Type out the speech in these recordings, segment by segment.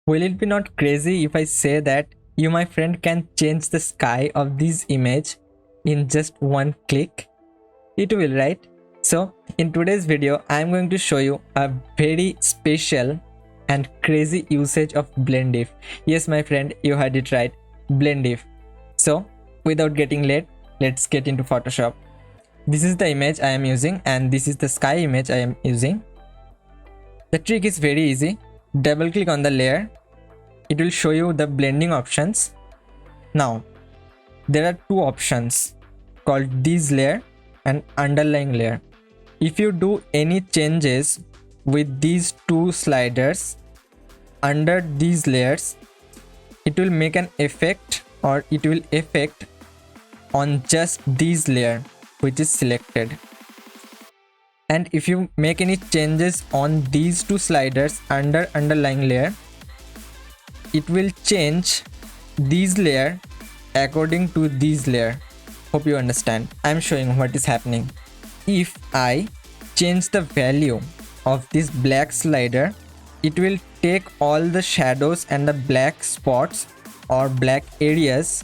Will it be not crazy if I say that you, my friend, can change the sky of this image in just one click? It will, right? So in today's video, I am going to show you a very special and crazy usage of blend if. Yes, my friend, you heard it right, blend if. So without getting late, let's get into Photoshop. This is the image I am using and this is the sky image I am using. The trick is very easy. Double click on the layer. It will show you the blending options. Now there are two options called this layer and underlying layer. If you do any changes with these two sliders under these layers, it will make an effect or it will affect on just this layer which is selected. And if you make any changes on these two sliders under underlying layer, it will change these layer according to this layer. Hope you understand. I am showing what is happening. If I change the value of this black slider, it will take all the shadows and the black spots or black areas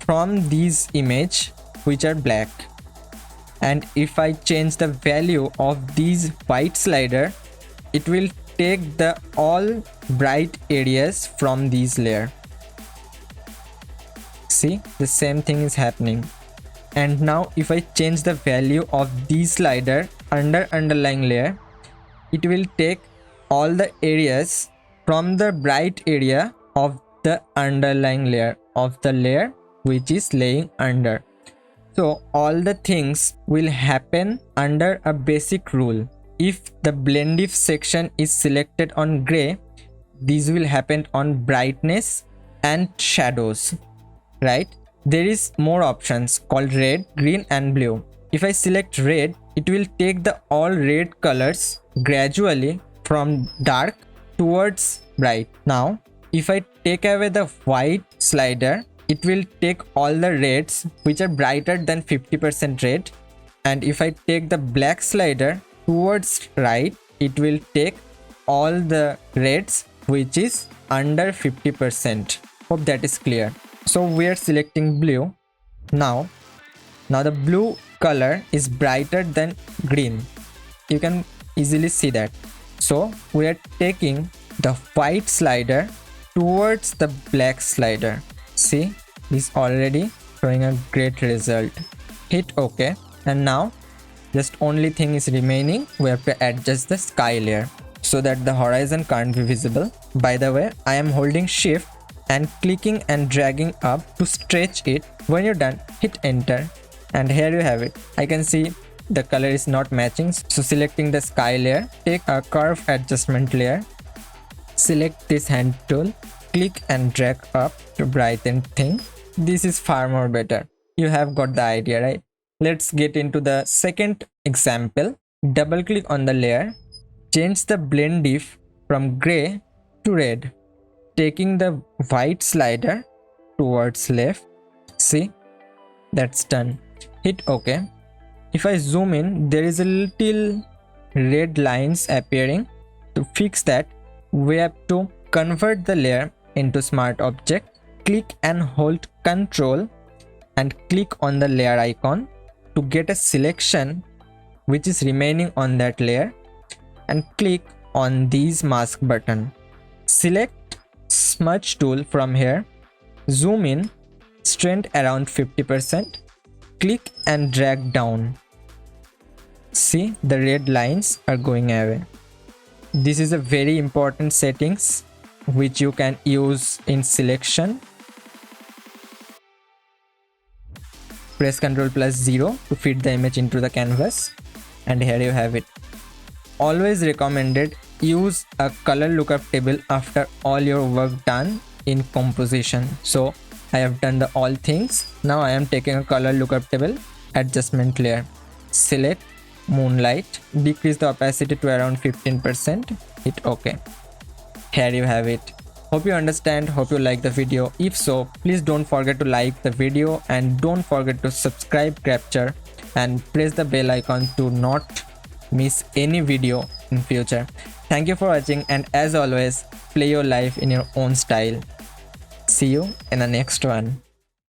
from this image which are black. And if I change the value of this white slider, it will take the all bright areas from this layer. See, the same thing is happening. And now if I change the value of this slider under underlying layer, it will take all the areas from the bright area of the underlying layer of the layer which is laying under. So all the things will happen under a basic rule. If the blend if section is selected on gray, these will happen on brightness and shadows, right? There is more options called red, green and blue. If I select red, it will take the all red colors gradually from dark towards bright. Now if I take away the white slider, it will take all the reds which are brighter than 50% red. And if I take the black slider towards right, it will take all the reds which is under 50%. Hope that is clear. So we are selecting blue. Now the blue color is brighter than green. You can easily see that. So we are taking the white slider towards the black slider. See, is already showing a great result. Hit OK, and now just only thing is remaining. We have to adjust the sky layer so that the horizon can't be visible. By the way, I am holding shift and clicking and dragging up to stretch it. When you're done, hit enter, and here you have it. I can see the color is not matching, so selecting the sky layer, take a curve adjustment layer, select this hand tool, click and drag up to brighten thing. This is far more better. You have got the idea, right? Let's get into the second example. Double click on the layer, change the blend if from gray to red, taking the white slider towards left. See, that's done. Hit OK. If I zoom in, there is a little red lines appearing. To fix that, we have to convert the layer into smart object. Click and hold Ctrl and click on the layer icon to get a selection which is remaining on that layer, and click on this mask button. Select smudge tool from here, zoom in, strength around 50%, click and drag down. See, the red lines are going away. This is a very important settings which you can use in selection. Press Ctrl+0 to fit the image into the canvas, and here you have it. Always recommended, use a color lookup table after all your work done in composition. So I have done the all things. Now I am taking a color lookup table, adjustment layer, select moonlight, decrease the opacity to around 15%, hit OK. Here you have it. Hope you understand, hope you like the video. If so, please don't forget to like the video and don't forget to subscribe Capture and press the bell icon to not miss any video in future. Thank you for watching, and as always, play your life in your own style. See you in the next one.